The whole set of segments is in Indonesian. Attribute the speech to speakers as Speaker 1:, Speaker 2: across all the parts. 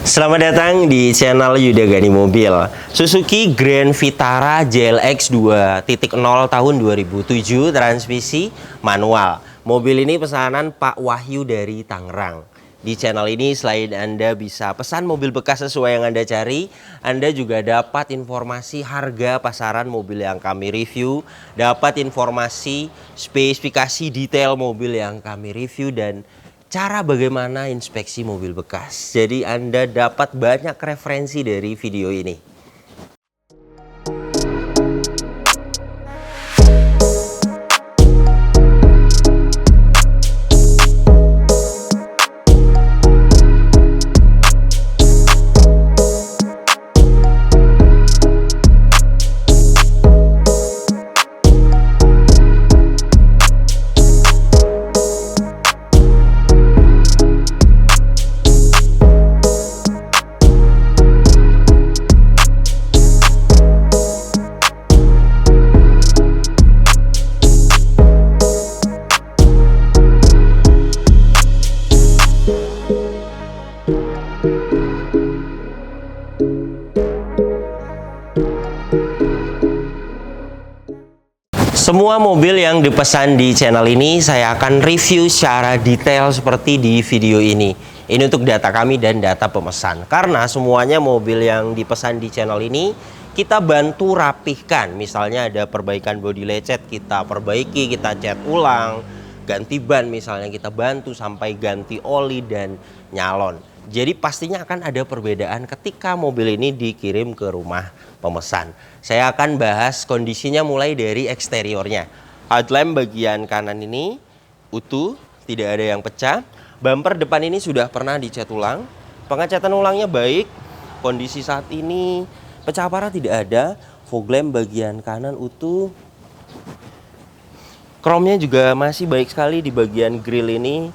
Speaker 1: Selamat datang di channel Yuda Gani Mobil. Suzuki Grand Vitara JLX 2.0 tahun 2007, transmisi manual. Mobil ini pesanan Pak Wahyu dari Tangerang. Di channel ini selain Anda bisa pesan mobil bekas sesuai yang Anda cari, Anda juga dapat informasi harga pasaran mobil yang kami review, dapat informasi spesifikasi detail mobil yang kami review, dan cara bagaimana inspeksi mobil bekas. Jadi Anda dapat banyak referensi dari video ini. Semua mobil yang dipesan di channel ini saya akan review secara detail seperti di video ini. Ini untuk data kami dan data pemesan. Karena semuanya mobil yang dipesan di channel ini kita bantu rapihkan. Misalnya ada perbaikan bodi lecet, kita perbaiki, kita cat ulang. Ganti ban misalnya kita bantu sampai ganti oli dan nyalon. Jadi pastinya akan ada perbedaan ketika mobil ini dikirim ke rumah pemesan. Saya akan bahas kondisinya mulai dari eksteriornya. Headlamp bagian kanan ini utuh, tidak ada yang pecah. Bumper depan ini sudah pernah dicat ulang. Pengecatan ulangnya baik. Kondisi saat ini pecah parah tidak ada. Fog lamp bagian kanan utuh. Chrome-nya juga masih baik sekali di bagian grill ini.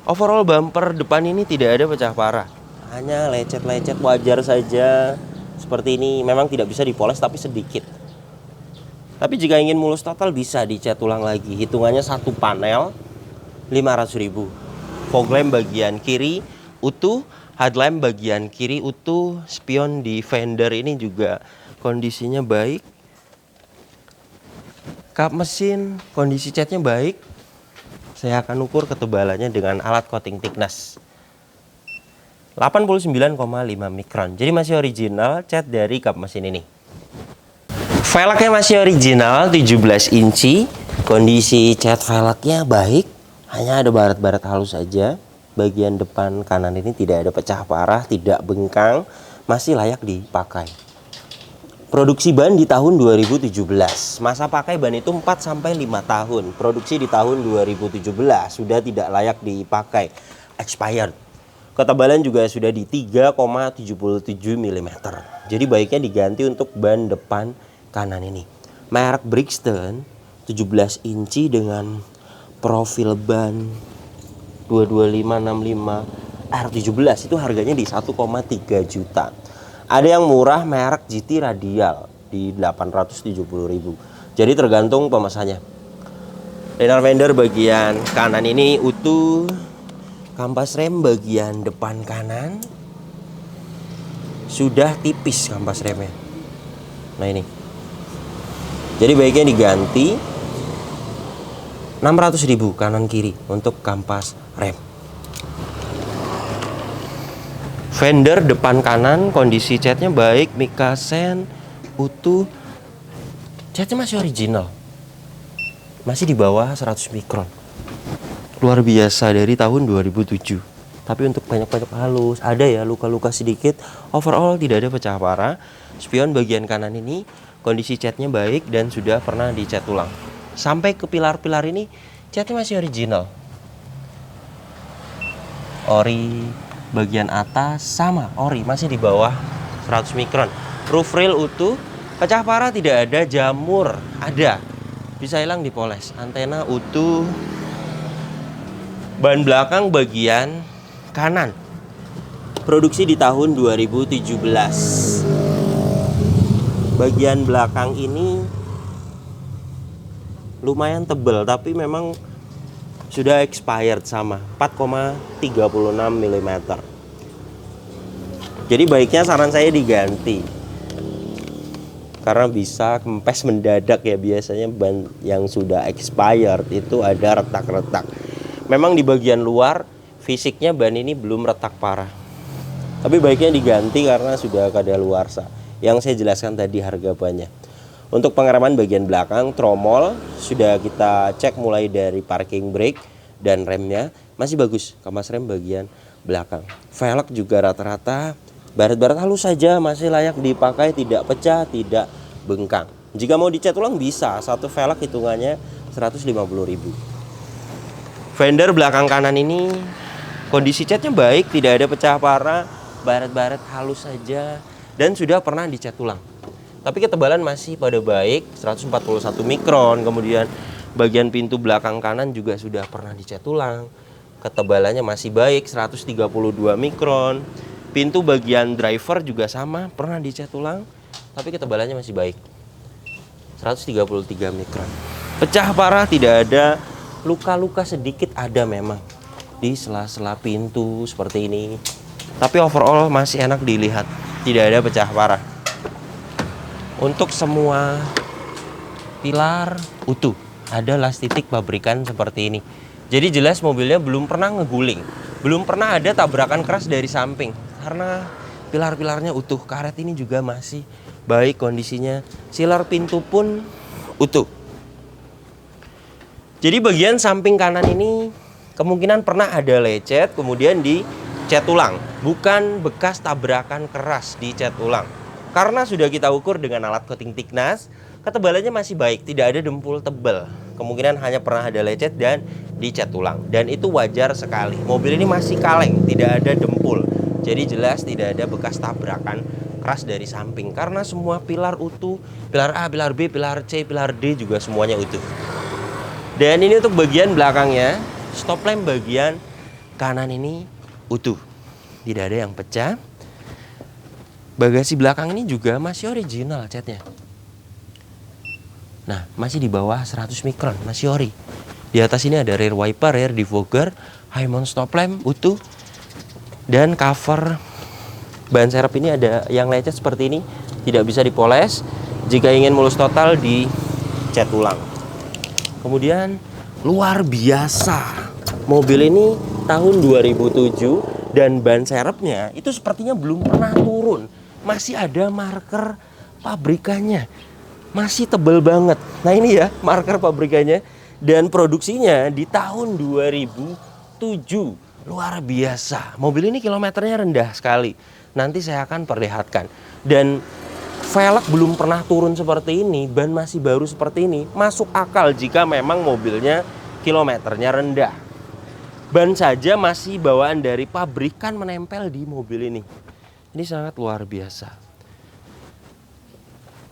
Speaker 1: Overall bumper depan ini tidak ada pecah parah. Hanya lecet-lecet wajar saja. Seperti ini, memang tidak bisa dipoles tapi sedikit. Tapi jika ingin mulus total bisa dicat ulang lagi. Hitungannya satu panel 500.000. Fog lamp bagian kiri utuh, headlamp bagian kiri utuh, spion di fender ini juga kondisinya baik. Kap mesin kondisi catnya baik. Saya akan ukur ketebalannya dengan alat coating thickness 89,5 mikron. Jadi masih original cat dari kap mesin ini. Velgnya masih original 17 inci. Kondisi cat velgnya baik. Hanya ada baret-baret halus saja. Bagian depan kanan ini tidak ada pecah parah, tidak bengkang, masih layak dipakai. Produksi ban di tahun 2017. Masa pakai ban itu 4-5 tahun. Produksi di tahun 2017 sudah tidak layak dipakai. Expired. Ketebalan juga sudah di 3,77 mm. Jadi baiknya diganti untuk ban depan kanan ini. Merek Brixton 17 inci dengan profil ban 22565 R17 itu harganya di 1,3 juta. Ada yang murah merek GT Radial di 870.000. Jadi tergantung pemesannya. Liner fender bagian kanan ini utuh. Kampas rem bagian depan kanan sudah tipis kampas remnya. Nah ini. Jadi baiknya diganti 600.000 kanan kiri untuk kampas rem. Fender depan kanan kondisi catnya baik, Mikasen utuh. Catnya masih original. Masih di bawah 100 mikron. Luar biasa dari tahun 2007. Tapi untuk banyak-banyak halus, ada ya luka-luka sedikit. Overall tidak ada pecah parah. Spion bagian kanan ini kondisi catnya baik dan sudah pernah dicat ulang. Sampai ke pilar-pilar ini catnya masih original. Ori bagian atas sama ori, masih di bawah 100 mikron. Roof rail utuh, pecah parah tidak ada, jamur ada, bisa hilang dipoles. Antena utuh. Ban belakang bagian kanan produksi di tahun 2017. Bagian belakang ini lumayan tebal tapi memang sudah expired sama 4,36 mm. Jadi baiknya saran saya diganti, karena bisa kempes mendadak ya. Biasanya ban yang sudah expired itu ada retak-retak. Memang di bagian luar fisiknya ban ini belum retak parah, tapi baiknya diganti karena sudah kadaluarsa. Yang saya jelaskan tadi harga bannya. Untuk pengereman bagian belakang, tromol sudah kita cek mulai dari parking brake dan remnya masih bagus. Kampas rem bagian belakang, velg juga rata-rata baret-baret halus saja, masih layak dipakai, tidak pecah, tidak bengkang. Jika mau dicat ulang bisa, satu velg hitungannya 150.000. Fender belakang kanan ini kondisi catnya baik, tidak ada pecah parah, baret-baret halus saja, dan sudah pernah dicat ulang. Tapi ketebalan masih pada baik, 141 mikron. Kemudian bagian pintu belakang kanan juga sudah pernah dicat ulang, ketebalannya masih baik, 132 mikron. Pintu bagian driver juga sama, pernah dicat ulang, tapi ketebalannya masih baik, 133 mikron. Pecah parah tidak ada, luka-luka sedikit ada memang di sela-sela pintu seperti ini, tapi overall masih enak dilihat, tidak ada pecah parah. Untuk semua pilar utuh, ada las titik pabrikan seperti ini. Jadi jelas mobilnya belum pernah ngeguling, belum pernah ada tabrakan keras dari samping, karena pilar-pilarnya utuh. Karet ini juga masih baik kondisinya, silar pintu pun utuh. Jadi bagian samping kanan ini kemungkinan pernah ada lecet kemudian dicat ulang, bukan bekas tabrakan keras dicat ulang. Karena sudah kita ukur dengan alat coating thickness, ketebalannya masih baik, tidak ada dempul tebal. Kemungkinan hanya pernah ada lecet dan dicat ulang, dan itu wajar sekali. Mobil ini masih kaleng, tidak ada dempul. Jadi jelas tidak ada bekas tabrakan keras dari samping, karena semua pilar utuh, pilar A, pilar B, pilar C, pilar D juga semuanya utuh. Dan ini untuk bagian belakangnya, stop lamp bagian kanan ini utuh, tidak ada yang pecah. Bagasi belakang ini juga masih original catnya. Nah, masih di bawah 100 mikron, masih ori. Di atas ini ada rear wiper, rear defogger, high mount stop lamp utuh, dan cover ban serep ini ada yang lecet seperti ini, tidak bisa dipoles. Jika ingin mulus total, dicat ulang. Kemudian luar biasa, mobil ini tahun 2007 dan ban serepnya itu sepertinya belum pernah turun, masih ada marker pabrikannya, masih tebel banget. Nah ini ya marker pabrikannya, dan produksinya di tahun 2007. Luar biasa. Mobil ini kilometernya rendah sekali, nanti saya akan perlihatkan. Dan velg belum pernah turun seperti ini, ban masih baru seperti ini, masuk akal jika memang mobilnya kilometernya rendah. Ban saja masih bawaan dari pabrikan menempel di mobil ini. Ini sangat luar biasa.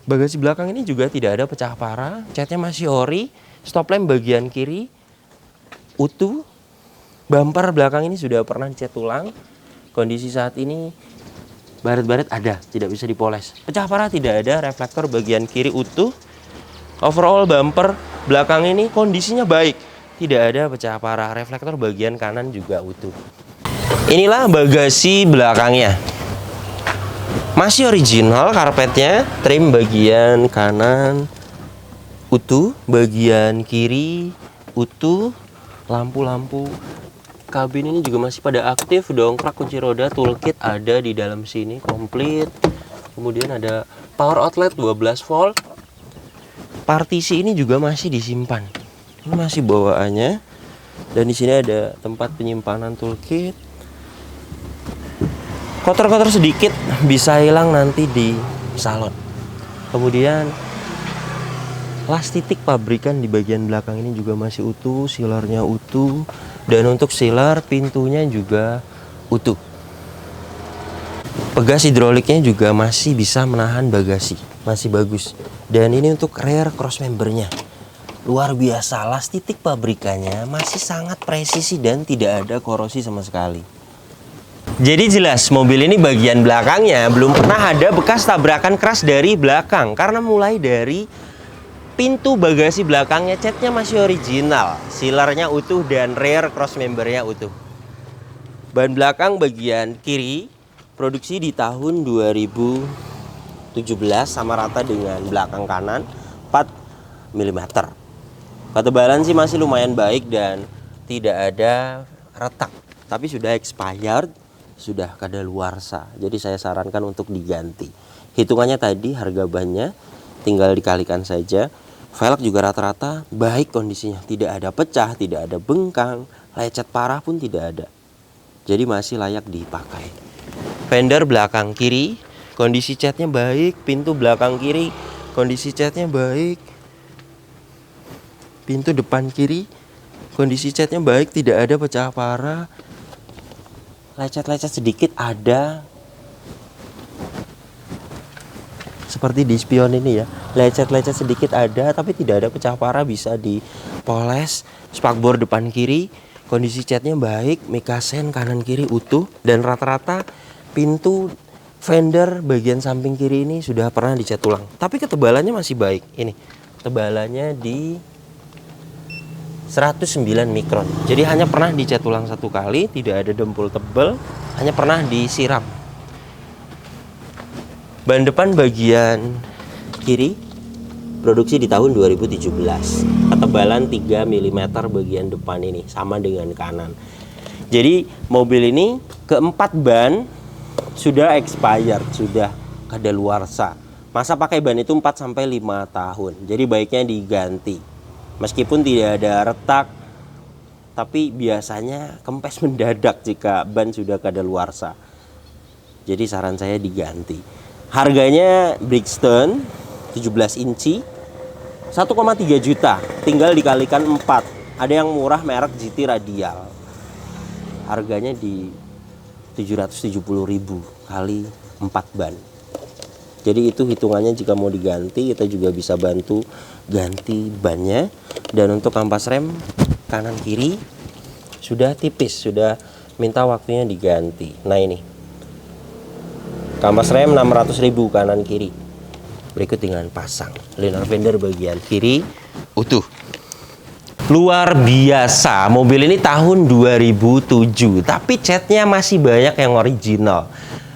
Speaker 1: Bagasi belakang ini juga tidak ada pecah parah, catnya masih ori, stop lamp bagian kiri utuh, bumper belakang ini sudah pernah dicat ulang. Kondisi saat ini baret-baret ada, tidak bisa dipoles. Pecah parah tidak ada, reflektor bagian kiri utuh. Overall bumper belakang ini kondisinya baik, tidak ada pecah parah. Reflektor bagian kanan juga utuh. Inilah bagasi belakangnya. Masih original karpetnya, trim bagian kanan utuh, bagian kiri utuh, lampu-lampu kabin ini juga masih pada aktif, dongkrak, kunci roda, toolkit ada di dalam sini komplit. Kemudian ada power outlet 12 volt. Partisi ini juga masih disimpan. Ini masih bawaannya. Dan di sini ada tempat penyimpanan toolkit. Kotor-kotor sedikit bisa hilang nanti di salon. Kemudian las titik pabrikan di bagian belakang ini juga masih utuh, silarnya utuh, dan untuk silar pintunya juga utuh. Pegas hidroliknya juga masih bisa menahan bagasi, masih bagus. Dan ini untuk rear cross membernya, luar biasa, las titik pabrikannya masih sangat presisi dan tidak ada korosi sama sekali. Jadi jelas mobil ini bagian belakangnya belum pernah ada bekas tabrakan keras dari belakang, karena mulai dari pintu bagasi belakangnya catnya masih original, silarnya utuh dan rear cross membernya utuh. Ban belakang bagian kiri Produksi di tahun 2017, sama rata dengan belakang kanan 4 mm. Ketebalan sih masih lumayan baik dan tidak ada retak, tapi sudah expired, sudah kadaluarsa. Jadi saya sarankan untuk diganti. Hitungannya tadi harga bannya tinggal dikalikan saja. Velg juga rata-rata baik kondisinya, tidak ada pecah, tidak ada bengkang, lecet parah pun tidak ada. Jadi masih layak dipakai. Fender belakang kiri, kondisi catnya baik. Pintu belakang kiri, kondisi catnya baik. Pintu depan kiri, kondisi catnya baik, tidak ada pecah parah. Lecet-lecet sedikit ada. Seperti di spion ini ya, lecet-lecet sedikit ada, tapi tidak ada pecah parah, bisa dipoles. Spakbor depan kiri, kondisi catnya baik, mekasen kanan kiri utuh, dan rata-rata pintu fender bagian samping kiri ini sudah pernah dicat ulang. Tapi ketebalannya masih baik. Ini ketebalannya di 109 mikron. Jadi hanya pernah dicat ulang satu kali, tidak ada dempul tebal, hanya pernah disiram. Ban depan bagian kiri produksi di tahun 2017. Ketebalan 3 mm bagian depan ini, sama dengan kanan. Jadi mobil ini keempat ban sudah expired, sudah kadaluarsa. Masa pakai ban itu 4 sampai 5 tahun. Jadi baiknya diganti. Meskipun tidak ada retak, tapi biasanya kempes mendadak jika ban sudah kadaluarsa. Jadi saran saya diganti. Harganya Brixton 17 inci 1,3 juta, tinggal dikalikan 4. Ada yang murah merek GT Radial. Harganya di 770.000 kali 4 ban. Jadi itu hitungannya jika mau diganti, kita juga bisa bantu ganti bannya. Dan untuk kampas rem kanan kiri sudah tipis, sudah minta waktunya diganti. Nah ini kampas rem 600.000 kanan kiri. Berikut dengan pasang liner fender bagian kiri utuh. Luar biasa, mobil ini tahun 2007, tapi catnya masih banyak yang original.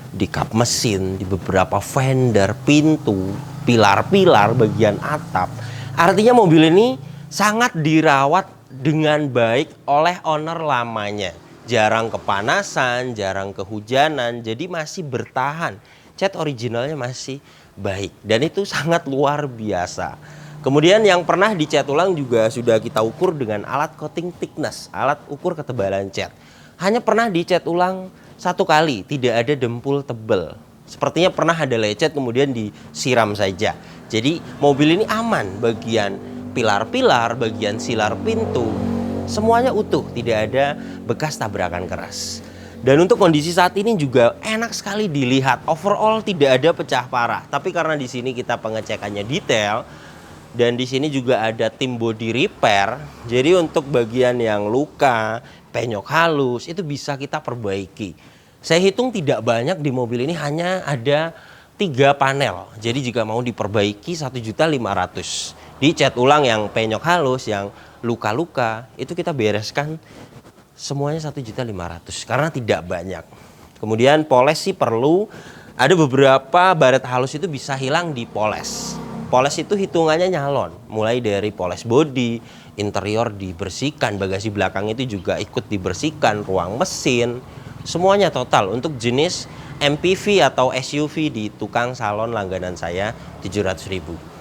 Speaker 1: Di kap mesin, di beberapa fender, pintu, pilar-pilar bagian atap. Artinya mobil ini sangat dirawat dengan baik oleh owner lamanya. Jarang kepanasan, jarang kehujanan, jadi masih bertahan. Cat originalnya masih baik dan itu sangat luar biasa. Kemudian yang pernah dicat ulang juga sudah kita ukur dengan alat coating thickness, alat ukur ketebalan cat. Hanya pernah dicat ulang satu kali, tidak ada dempul tebal. Sepertinya pernah ada lecet kemudian disiram saja. Jadi mobil ini aman, bagian pilar-pilar, bagian silar pintu, semuanya utuh, tidak ada bekas tabrakan keras. Dan untuk kondisi saat ini juga enak sekali dilihat. Overall tidak ada pecah parah. Tapi karena di sini kita pengecekannya detail dan di sini juga ada tim body repair. Jadi untuk bagian yang luka, penyok halus itu bisa kita perbaiki. Saya hitung tidak banyak di mobil ini, hanya ada 3 panel. Jadi jika mau diperbaiki 1.500.000. Dicat ulang yang penyok halus, yang luka-luka itu kita bereskan semuanya 1.500.000 karena tidak banyak. Kemudian poles sih perlu, ada beberapa baret halus itu bisa hilang di poles. Poles itu hitungannya nyalon, mulai dari poles bodi, interior dibersihkan, bagasi belakang itu juga ikut dibersihkan, ruang mesin, semuanya total. Untuk jenis MPV atau SUV di tukang salon langganan saya 700.000.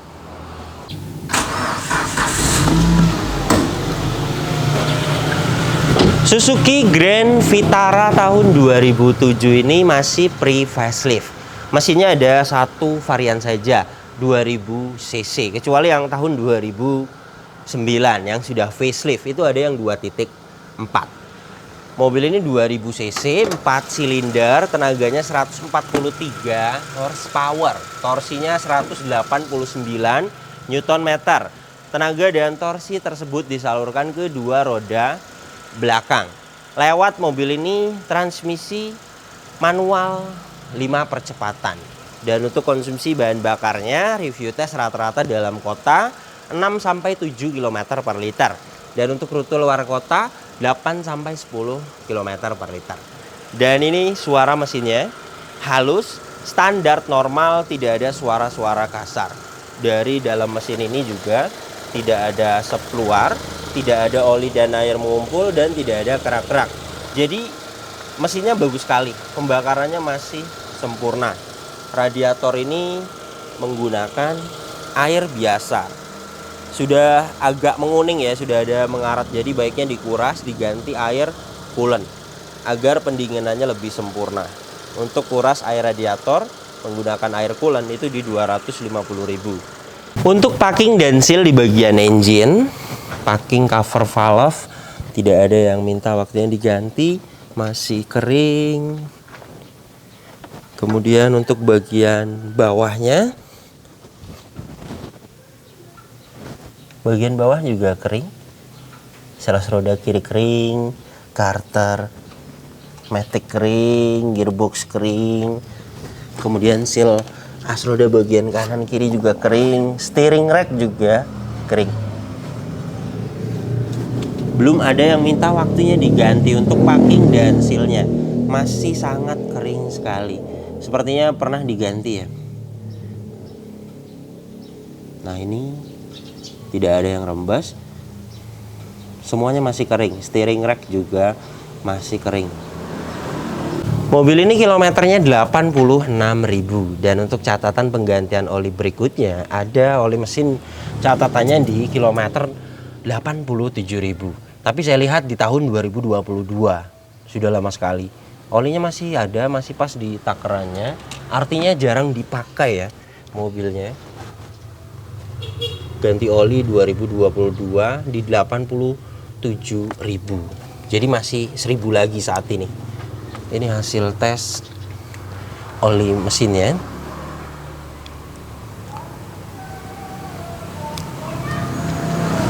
Speaker 1: Suzuki Grand Vitara tahun 2007 ini masih pre-facelift. Mesinnya ada satu varian saja, 2000 cc. Kecuali yang tahun 2009 yang sudah facelift, itu ada yang 2.4. Mobil ini 2000 cc, 4 silinder, tenaganya 143 horsepower. Torsinya 189 Nm. Tenaga dan torsi tersebut disalurkan ke 2 roda belakang. Lewat mobil ini transmisi manual 5 percepatan. Dan untuk konsumsi bahan bakarnya review tes rata-rata dalam kota 6 sampai 7 km per liter. Dan untuk rute luar kota 8 sampai 10 km per liter. Dan ini suara mesinnya. halus, standar, normal, tidak ada suara-suara kasar. Dari dalam mesin ini juga tidak ada asap keluar, tidak ada oli dan air mengumpul, dan tidak ada kerak-kerak. Jadi mesinnya bagus sekali, pembakarannya masih sempurna. Radiator ini menggunakan air biasa. Sudah agak menguning ya, sudah ada mengarat, jadi baiknya dikuras, diganti air coolant agar pendinginannya lebih sempurna. Untuk kuras air radiator menggunakan air coolant itu di 250.000. Untuk packing dan seal di bagian engine, packing cover valve tidak ada yang minta waktunya diganti, masih kering. Kemudian untuk bagian bawahnya, bagian bawah juga kering. Selas roda kiri kering, karter, matic kering, gearbox kering. Kemudian seal as roda bagian kanan kiri juga kering, steering rack juga kering. Belum ada yang minta waktunya diganti untuk packing dan sealnya, masih sangat kering sekali. Sepertinya pernah diganti ya. Nah ini tidak ada yang rembes, semuanya masih kering. Steering rack juga masih kering. Mobil ini kilometernya 86.000, dan untuk catatan penggantian oli berikutnya ada oli mesin, catatannya di kilometer 87.000. Tapi saya lihat di tahun 2022, sudah lama sekali. Olinya masih ada, masih pas di takerannya, artinya jarang dipakai ya mobilnya. Ganti oli 2022 di 87.000. Jadi masih 1.000 lagi saat ini. Ini hasil tes oli mesinnya.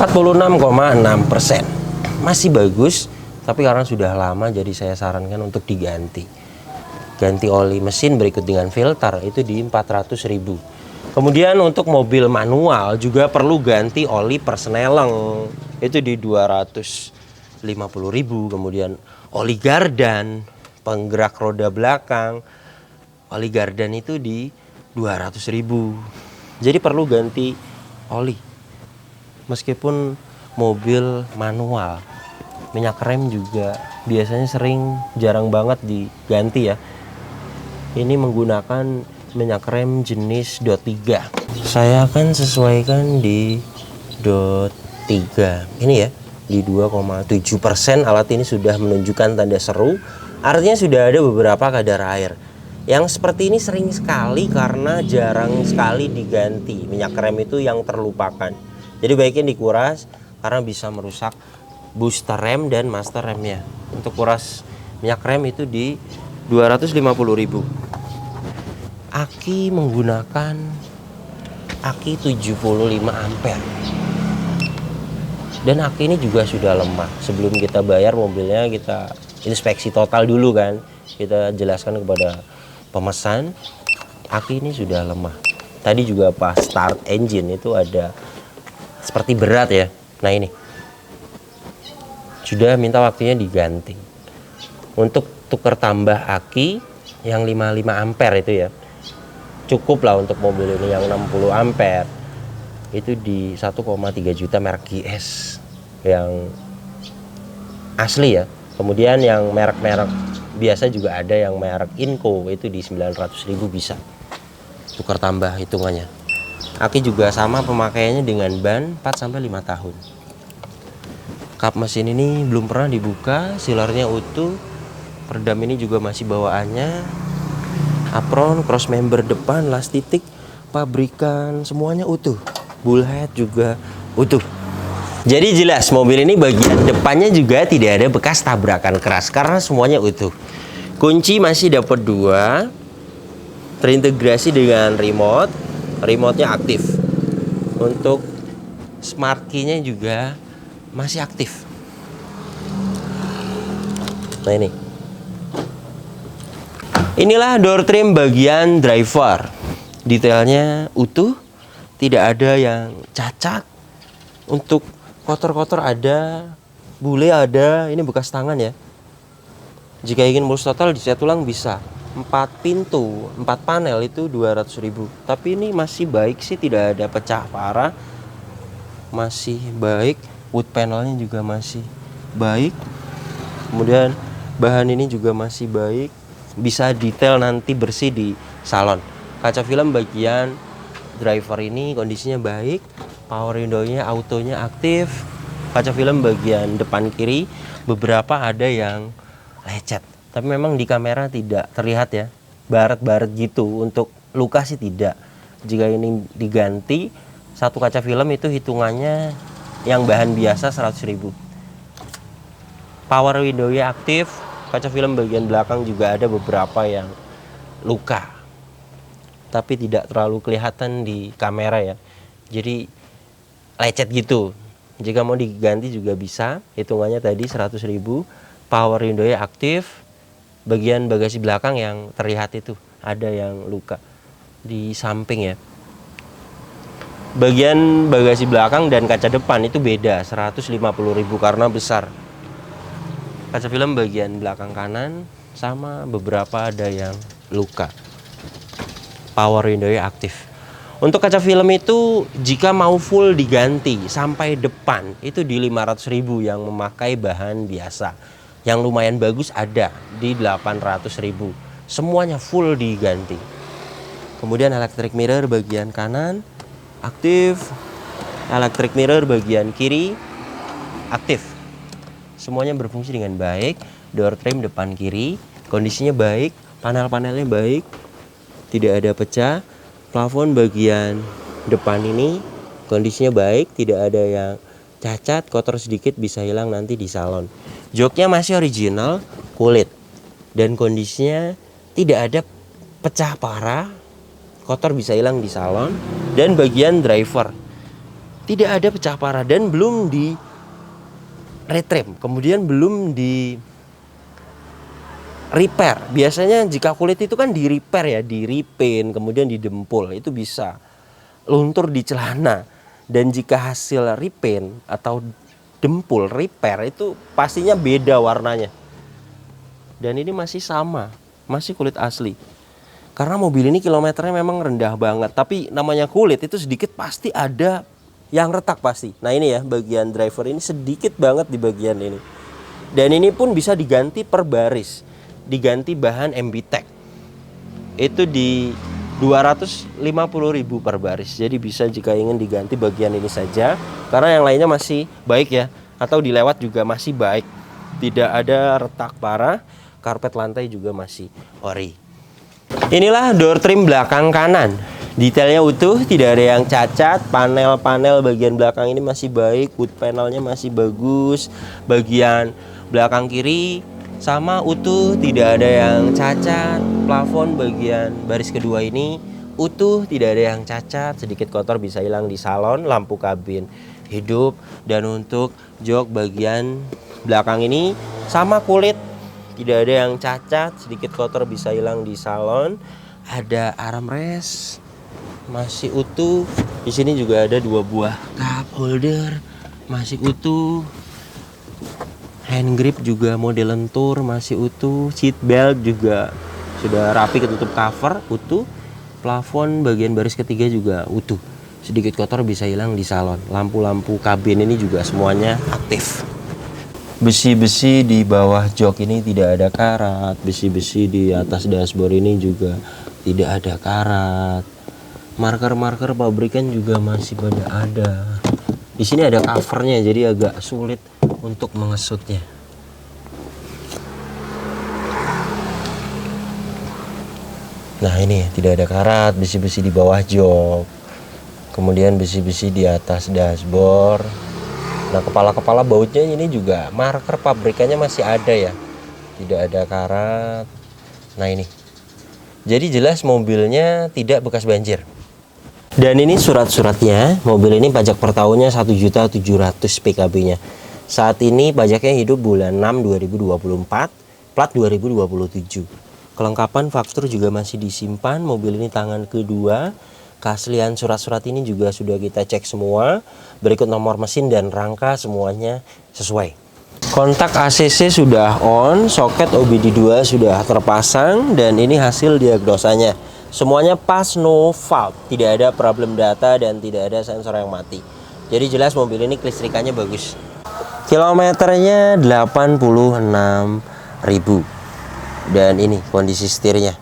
Speaker 1: %46,6. Masih bagus, tapi karena sudah lama jadi saya sarankan untuk diganti. Ganti oli mesin berikut dengan filter itu di 400.000. Kemudian untuk mobil manual juga perlu ganti oli persneleng, itu di 250.000. Kemudian oli gardan, penggerak roda belakang, oli gardan itu di 200.000. Jadi perlu ganti oli meskipun mobil manual. Minyak rem juga biasanya jarang banget diganti ya. Ini menggunakan minyak rem jenis DOT 3. Saya akan sesuaikan di DOT 3 ini ya, di 2,7%. Alat ini sudah menunjukkan tanda seru, artinya sudah ada beberapa kadar air. Yang seperti ini sering sekali karena jarang sekali diganti. Minyak rem itu yang terlupakan, jadi baiknya dikuras karena bisa merusak booster rem dan master remnya. Untuk kuras minyak rem itu di 250.000. Aki menggunakan aki 75 ampere. Dan aki ini juga sudah lemah. Sebelum kita bayar mobilnya, kita inspeksi total dulu kan. Kita jelaskan kepada pemesan, aki ini sudah lemah. Tadi juga pas start engine itu ada seperti berat ya. Nah ini sudah minta waktunya diganti. Untuk tukar tambah aki yang 55 ampere itu ya, cukup lah untuk mobil ini. Yang 60 ampere itu di 1,3 juta merek GS yang asli ya. Kemudian yang merek-merek biasa juga ada, yang merek Inco itu di 900.000 bisa tukar tambah hitungannya. Aki juga sama pemakaiannya dengan ban 4-5 tahun. Kap mesin ini belum pernah dibuka, silarnya utuh. Peredam ini juga masih bawaannya. Apron, cross member depan, las titik, pabrikan, semuanya utuh. Bullhead juga utuh. Jadi jelas mobil ini bagian depannya juga tidak ada bekas tabrakan keras karena semuanya utuh. Kunci masih dapat 2, terintegrasi dengan remote. Remote-nya aktif. Untuk smart key-nya juga masih aktif. Nah ini. Inilah door trim bagian driver. Detailnya utuh, tidak ada yang cacat. Untuk kotor-kotor ada, bule ada, ini bekas tangan ya. Jika ingin mulus total dicat ulang bisa. 4 pintu, 4 panel itu 200.000. Tapi ini masih baik sih, tidak ada pecah parah. Masih baik, wood panelnya juga masih baik. Kemudian bahan ini juga masih baik. Bisa detail nanti bersih di salon. Kaca film bagian driver ini kondisinya baik. Power window-nya, autonya aktif. Kaca film bagian depan kiri beberapa ada yang lecet. Tapi memang di kamera tidak terlihat ya, baret-baret gitu. Untuk luka sih tidak. Jika ini diganti, satu kaca film itu hitungannya yang bahan biasa 100.000. Power window-nya aktif. Kaca film bagian belakang juga ada beberapa yang luka, tapi tidak terlalu kelihatan di kamera ya. Jadi lecet gitu. Jika mau diganti juga bisa. Hitungannya tadi 100.000. Power window-nya aktif. Bagian bagasi belakang yang terlihat itu ada yang luka di samping ya. Bagian bagasi belakang dan kaca depan itu beda, 150.000 karena besar. Kaca film bagian belakang kanan sama beberapa ada yang luka. Power window-nya aktif. Untuk kaca film itu jika mau full diganti sampai depan itu di 500.000 yang memakai bahan biasa. Yang lumayan bagus ada di 800.000. Semuanya full diganti. Kemudian electric mirror bagian kanan aktif. Electric mirror bagian kiri aktif. Semuanya berfungsi dengan baik. Door trim depan kiri kondisinya baik. Panel-panelnya baik. Tidak ada pecah. Plafon bagian depan ini kondisinya baik. Tidak ada yang cacat, kotor sedikit bisa hilang nanti di salon. Joknya masih original kulit dan kondisinya tidak ada pecah parah, kotor bisa hilang di salon. Dan bagian driver tidak ada pecah parah dan belum di retrim, kemudian belum di repair. Biasanya jika kulit itu kan di repair ya, di repaint, kemudian didempul, itu bisa luntur di celana. Dan jika hasil repaint atau dempul repair itu pastinya beda warnanya. Dan ini masih sama, masih kulit asli. Karena mobil ini kilometernya memang rendah banget, tapi namanya kulit itu sedikit pasti ada yang retak pasti. Nah ini ya, bagian driver ini sedikit banget di bagian ini. Dan ini pun bisa diganti per baris. Diganti bahan MBTEC. Itu di 250.000 per baris. Jadi bisa jika ingin diganti bagian ini saja, karena yang lainnya masih baik ya, atau dilewat juga masih baik. Tidak ada retak parah. Karpet lantai juga masih ori. Inilah door trim belakang kanan. Detailnya utuh, tidak ada yang cacat. Panel-panel bagian belakang ini masih baik. Wood panelnya masih bagus. Bagian belakang kiri sama utuh, tidak ada yang cacat. Plafon bagian baris kedua ini utuh, tidak ada yang cacat. Sedikit kotor bisa hilang di salon. Lampu kabin hidup. Dan untuk jok bagian belakang ini sama kulit, tidak ada yang cacat. Sedikit kotor bisa hilang di salon. Ada armrest masih utuh. Di sini juga ada 2 buah cup holder masih utuh. Hand grip juga model lentur masih utuh. Seat belt juga sudah rapi ketutup cover utuh. Plafon bagian baris ketiga juga utuh. Sedikit kotor bisa hilang di salon. Lampu-lampu kabin ini juga semuanya aktif. Besi-besi di bawah jok ini tidak ada karat. Besi-besi di atas dashboard ini juga tidak ada karat. Marker-marker pabrikan juga masih pada ada. Di sini ada covernya, jadi agak sulit untuk mengesutnya. Nah ini tidak ada karat, besi-besi di bawah jok. Kemudian besi-besi di atas dashboard. Nah kepala-kepala bautnya ini juga marker pabrikannya masih ada ya. Tidak ada karat. Nah ini. Jadi jelas mobilnya tidak bekas banjir. Dan ini surat-suratnya. Mobil ini pajak per tahunnya 1.700.000 PKB-nya. Saat ini pajaknya hidup bulan 6 2024, plat 2027. Kelengkapan faktur juga masih disimpan. Mobil ini tangan kedua. Keaslian surat-surat ini juga sudah kita cek semua. Berikut nomor mesin dan rangka semuanya sesuai. Kontak ACC sudah on, soket OBD2 sudah terpasang, dan ini hasil diagnosanya. Semuanya pas, no fault, tidak ada problem data dan tidak ada sensor yang mati. Jadi jelas mobil ini kelistrikannya bagus. Kilometernya 86.000. Dan ini kondisi setirnya.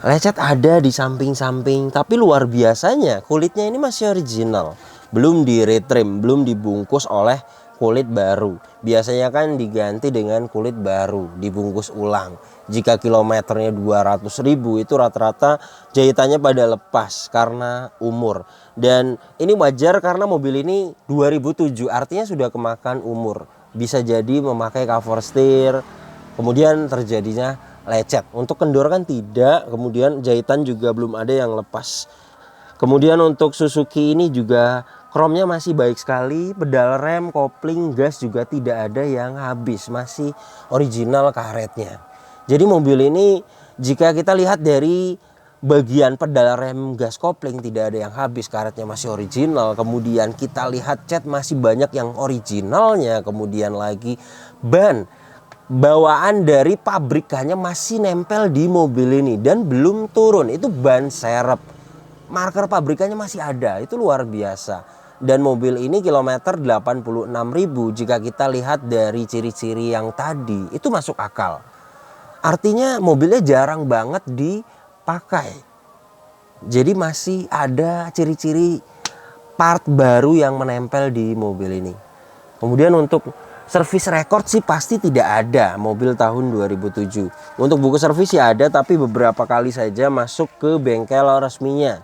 Speaker 1: Lecet ada di samping-samping, tapi luar biasanya kulitnya ini masih original. Belum di retrim, belum dibungkus oleh kulit baru. Biasanya kan diganti dengan kulit baru, dibungkus ulang. Jika kilometernya 200.000 itu rata-rata jahitannya pada lepas karena umur. Dan ini wajar karena mobil ini 2007, artinya sudah kemakan umur. Bisa jadi memakai cover steer, kemudian terjadinya lecet. Untuk kendor kan tidak, kemudian jahitan juga belum ada yang lepas. Kemudian untuk Suzuki ini juga kromnya masih baik sekali, pedal rem, kopling, gas juga tidak ada yang habis, masih original karetnya. Jadi mobil ini jika kita lihat dari bagian pedal rem, gas, kopling tidak ada yang habis, karetnya masih original. Kemudian kita lihat cat masih banyak yang originalnya. Kemudian lagi ban bawaan dari pabrikannya masih nempel di mobil ini dan belum turun, itu ban serep. Marker pabrikannya masih ada, itu luar biasa. Dan mobil ini kilometer 86.000, jika kita lihat dari ciri-ciri yang tadi itu masuk akal. Artinya mobilnya jarang banget dipakai. Jadi masih ada ciri-ciri part baru yang menempel di mobil ini. Kemudian untuk servis rekord sih pasti tidak ada, mobil tahun 2007. Untuk buku servis ya ada, tapi beberapa kali saja masuk ke bengkel resminya.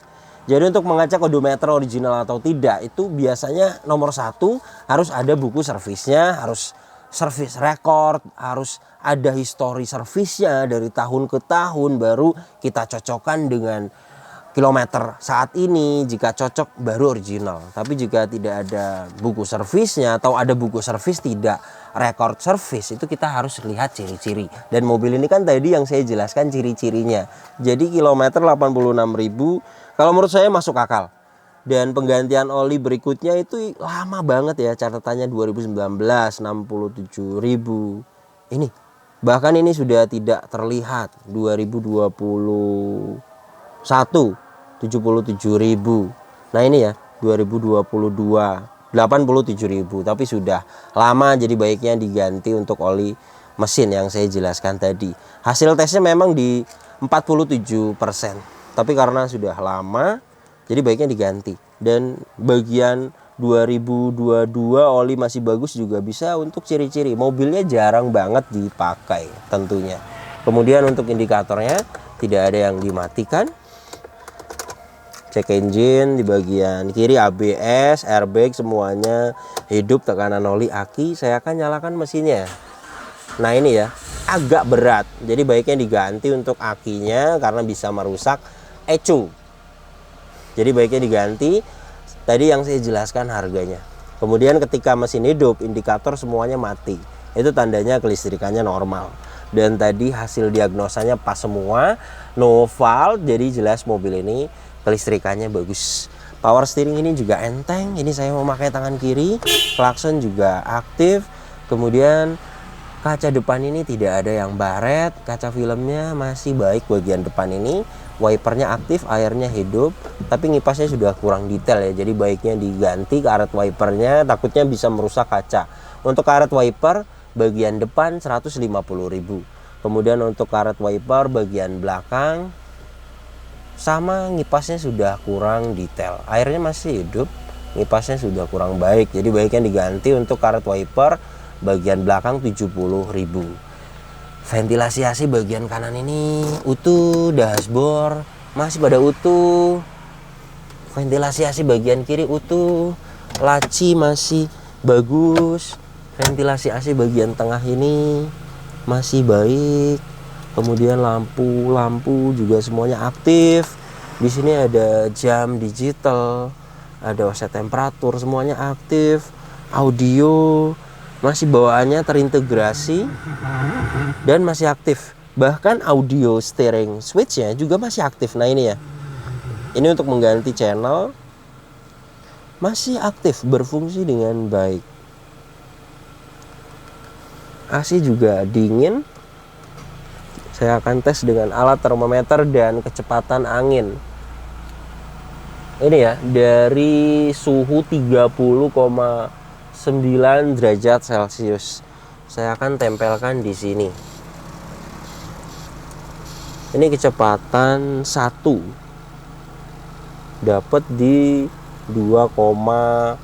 Speaker 1: Jadi untuk mengecek odometer original atau tidak itu biasanya nomor satu harus ada buku servisnya, harus servis rekord, harus ada histori servisnya dari tahun ke tahun, baru kita cocokkan dengan kilometer saat ini. Jika cocok baru original. Tapi jika tidak ada buku servisnya atau ada buku servis tidak record servis, itu kita harus lihat ciri-ciri. Dan mobil ini kan tadi yang saya jelaskan ciri-cirinya. Jadi kilometer 86.000 kalau menurut saya masuk akal. Dan penggantian oli berikutnya itu lama banget ya, catatannya 2019 67.000. Ini bahkan ini sudah tidak terlihat 2021 77.000. Nah ini ya 2022 87.000, tapi sudah lama, jadi baiknya diganti untuk oli mesin yang saya jelaskan tadi. Hasil tesnya memang di 47%, tapi karena sudah lama jadi baiknya diganti. Dan bagian 2022 oli masih bagus juga bisa untuk ciri-ciri. Mobilnya jarang banget dipakai tentunya. Kemudian untuk indikatornya tidak ada yang dimatikan. Cek engine di bagian kiri, ABS, airbag semuanya hidup, tekanan oli, aki. Saya akan nyalakan mesinnya. Nah ini ya agak berat, jadi baiknya diganti untuk akinya karena bisa merusak ECU. Jadi baiknya diganti. Tadi yang saya jelaskan harganya. Kemudian ketika mesin hidup, indikator semuanya mati, itu tandanya kelistrikannya normal. Dan tadi hasil diagnosanya pas semua, no fault. Jadi jelas mobil ini kelistrikannya bagus. Power steering ini juga enteng. Ini saya memakai tangan kiri. Klakson juga aktif. Kemudian kaca depan ini tidak ada yang baret. Kaca filmnya masih baik bagian depan ini. Wipernya aktif, airnya hidup, tapi ngipasnya sudah kurang detail ya. Jadi baiknya diganti karet wipernya, takutnya bisa merusak kaca. Untuk karet wiper bagian depan 150.000. Kemudian untuk karet wiper bagian belakang sama, ngipasnya sudah kurang detail. Airnya masih hidup, ngipasnya sudah kurang baik. Jadi baiknya diganti untuk karet wiper bagian belakang 70.000. Ventilasi AC bagian kanan ini utuh, dashboard masih pada utuh. Ventilasi AC bagian kiri utuh, laci masih bagus. Ventilasi AC bagian tengah ini masih baik. Kemudian lampu juga semuanya aktif. Di sini ada jam digital, ada offset temperatur, semuanya aktif. Audio masih bawaannya terintegrasi dan masih aktif. Bahkan audio steering switchnya juga masih aktif. Nah ini ya, ini untuk mengganti channel masih aktif, berfungsi dengan baik. AC juga dingin. Saya akan tes dengan alat termometer dan kecepatan angin. Ini ya, dari suhu 30,9 derajat Celcius. Saya akan tempelkan di sini. Ini kecepatan 1. Dapat di 2,8.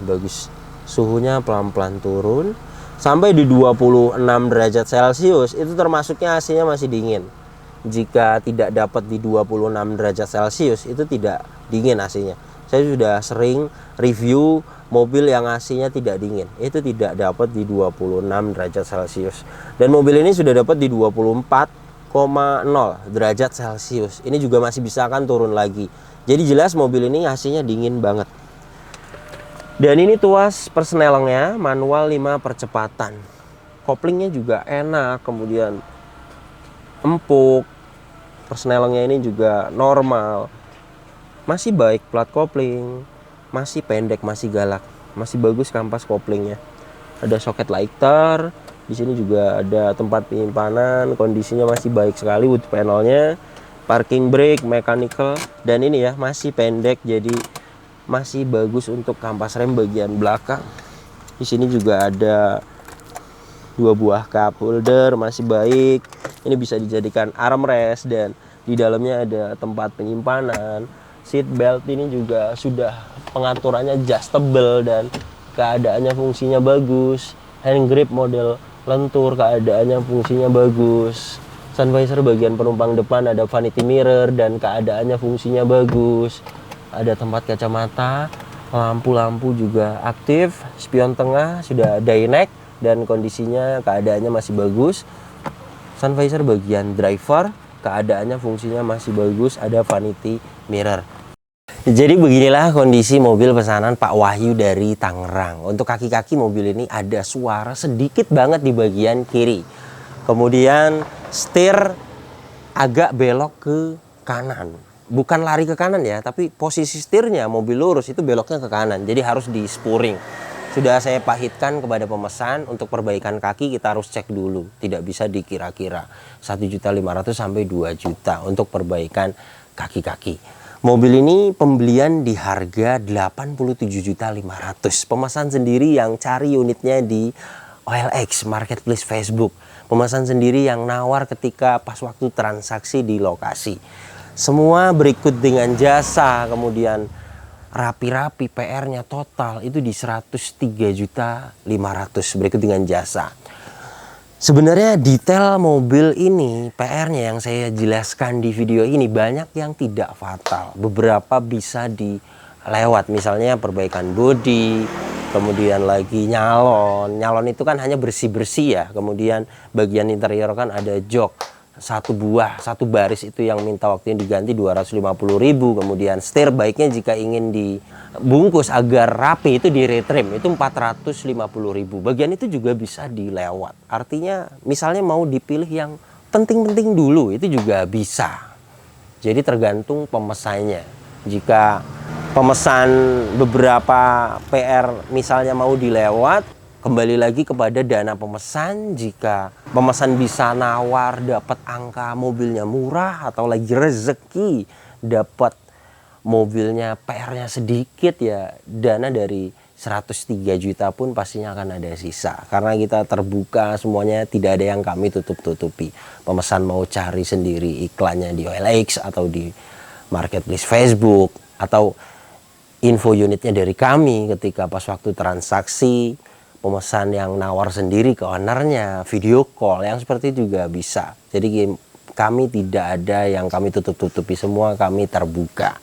Speaker 1: Bagus. Suhunya pelan-pelan turun sampai di 26 derajat Celcius. Itu termasuknya AC-nya masih dingin. Jika tidak dapat di 26 derajat Celcius, itu tidak dingin AC-nya. Saya sudah sering review mobil yang AC-nya tidak dingin. Itu tidak dapat di 26 derajat Celcius. Dan mobil ini sudah dapat di 24,0 derajat Celcius. Ini juga masih bisa akan turun lagi. Jadi jelas mobil ini AC-nya dingin banget. Dan ini tuas persnelengnya manual 5 percepatan. Koplingnya juga enak, kemudian empuk. Persnelengnya ini juga normal. Masih baik plat kopling, masih pendek, masih galak, masih bagus kampas koplingnya. Ada soket lighter, di sini juga ada tempat penyimpanan, kondisinya masih baik sekali wood panelnya. Parking brake mechanical, dan ini ya masih pendek, jadi masih bagus untuk kampas rem bagian belakang. Di sini juga ada 2 buah cup holder, masih baik. Ini bisa dijadikan armrest dan di dalamnya ada tempat penyimpanan. Seat belt ini juga sudah pengaturannya adjustable dan keadaannya fungsinya bagus. Hand grip model lentur, keadaannya fungsinya bagus. Sun visor bagian penumpang depan ada vanity mirror dan keadaannya fungsinya bagus. Ada tempat kacamata, lampu-lampu juga aktif. Spion tengah sudah Dynex dan kondisinya keadaannya masih bagus. Sun visor bagian driver, keadaannya fungsinya masih bagus, ada vanity mirror. Jadi beginilah kondisi mobil pesanan Pak Wahyu dari Tangerang. Untuk kaki-kaki mobil ini ada suara sedikit banget di bagian kiri. Kemudian setir agak belok ke kanan. Bukan lari ke kanan ya, tapi posisi setirnya mobil lurus itu beloknya ke kanan. Jadi harus di spuring. Sudah saya pahitkan kepada pemesan untuk perbaikan kaki, kita harus cek dulu. Tidak bisa dikira-kira 1.500.000 sampai 2 juta untuk perbaikan kaki-kaki. Mobil ini pembelian di harga 87.500.000. Pemesan sendiri yang cari unitnya di OLX Marketplace Facebook. Pemesan sendiri yang nawar ketika pas waktu transaksi di lokasi. Semua berikut dengan jasa, kemudian rapi-rapi PR-nya total itu di 103.500.000 berikut dengan jasa. Sebenarnya detail mobil ini, PR-nya yang saya jelaskan di video ini banyak yang tidak fatal. Beberapa bisa dilewat, misalnya perbaikan bodi, kemudian lagi nyalon. Nyalon itu kan hanya bersih-bersih ya, kemudian bagian interior kan ada jok. Satu baris itu yang minta waktunya diganti 250.000. Kemudian setir baiknya jika ingin dibungkus agar rapi itu di retrim itu 450.000. Bagian itu juga bisa dilewat. Artinya misalnya mau dipilih yang penting-penting dulu itu juga bisa. Jadi tergantung pemesannya. Jika pemesan beberapa PR misalnya mau dilewat, kembali lagi kepada dana pemesan. Jika pemesan bisa nawar dapat angka mobilnya murah atau lagi rezeki dapat mobilnya PR-nya sedikit, ya dana dari 103 juta pun pastinya akan ada sisa. Karena kita terbuka semuanya, tidak ada yang kami tutup-tutupi. Pemesan mau cari sendiri iklannya di OLX atau di Marketplace Facebook atau info unitnya dari kami ketika pas waktu transaksi. Pemesan yang nawar sendiri ke ownernya, video call, yang seperti itu juga bisa. Jadi kami tidak ada yang kami tutup-tutupi, semua kami terbuka.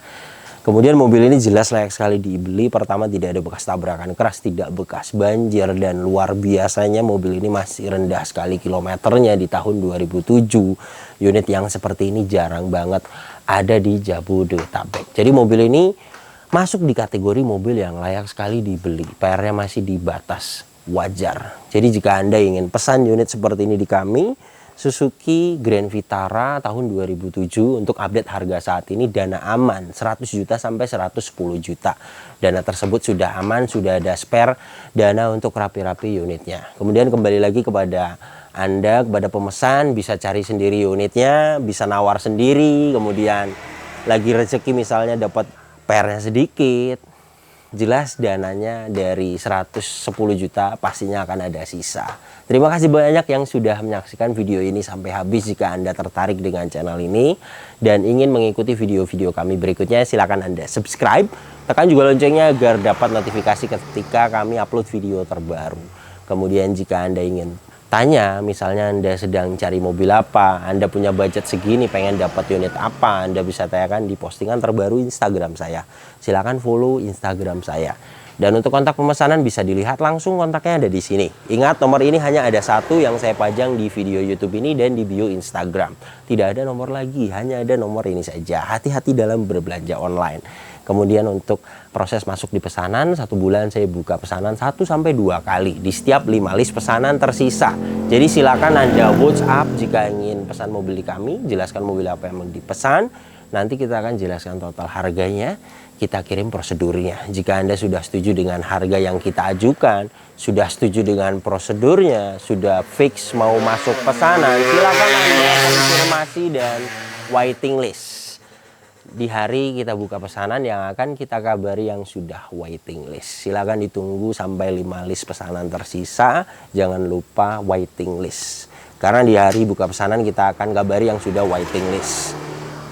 Speaker 1: Kemudian mobil ini jelas layak sekali dibeli. Pertama, tidak ada bekas tabrakan keras, tidak bekas banjir, dan luar biasanya mobil ini masih rendah sekali kilometernya di tahun 2007. Unit yang seperti ini jarang banget ada di Jabodetabek. Jadi mobil ini masuk di kategori mobil yang layak sekali dibeli. PR-nya masih di batas wajar. Jadi jika Anda ingin pesan unit seperti ini di kami, Suzuki Grand Vitara tahun 2007 untuk update harga saat ini dana aman 100 juta sampai 110 juta. Dana tersebut sudah aman, sudah ada spare dana untuk rapi-rapi unitnya. Kemudian kembali lagi kepada Anda, kepada pemesan, bisa cari sendiri unitnya, bisa nawar sendiri, kemudian lagi rezeki misalnya dapat pernya sedikit, jelas dananya dari 110 juta pastinya akan ada sisa. Terima kasih banyak yang sudah menyaksikan video ini sampai habis. Jika Anda tertarik dengan channel ini dan ingin mengikuti video-video kami berikutnya, silakan Anda subscribe, tekan juga loncengnya agar dapat notifikasi ketika kami upload video terbaru. Kemudian jika Anda ingin tanya, misalnya Anda sedang cari mobil apa, Anda punya budget segini, pengen dapat unit apa, Anda bisa tanyakan di postingan terbaru Instagram saya. Silakan follow Instagram saya. Dan untuk kontak pemesanan bisa dilihat langsung, kontaknya ada di sini. Ingat, nomor ini hanya ada satu yang saya pajang di video YouTube ini dan di bio Instagram. Tidak ada nomor lagi, hanya ada nomor ini saja. Hati-hati dalam berbelanja online. Kemudian untuk proses masuk di pesanan, 1 bulan saya buka pesanan 1 sampai 2 kali di setiap 5 list pesanan tersisa. Jadi silakan Anda WhatsApp jika ingin pesan mobil di kami, jelaskan mobil apa yang mau dipesan. Nanti kita akan jelaskan total harganya, kita kirim prosedurnya. Jika Anda sudah setuju dengan harga yang kita ajukan, sudah setuju dengan prosedurnya, sudah fix mau masuk pesanan, silakan Anda konfirmasi dan waiting list. Di hari kita buka pesanan yang akan kita kabari yang sudah waiting list. Silakan ditunggu sampai 5 list pesanan tersisa. Jangan lupa waiting list. Karena di hari buka pesanan kita akan kabari yang sudah waiting list.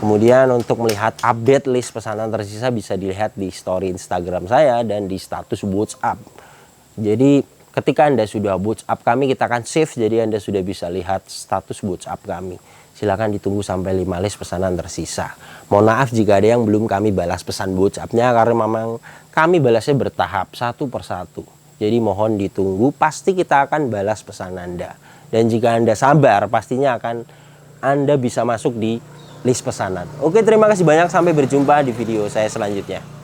Speaker 1: Kemudian untuk melihat update list pesanan tersisa bisa dilihat di story Instagram saya dan di status WhatsApp. Jadi ketika Anda sudah WhatsApp kami, kita akan save, jadi Anda sudah bisa lihat status WhatsApp kami. Silakan ditunggu sampai 5 list pesanan tersisa. Mohon maaf jika ada yang belum kami balas pesan WhatsApp-nya, karena memang kami balasnya bertahap satu persatu. Jadi mohon ditunggu, pasti kita akan balas pesan Anda. Dan jika Anda sabar, pastinya akan Anda bisa masuk di list pesanan. Oke, terima kasih banyak, sampai berjumpa di video saya selanjutnya.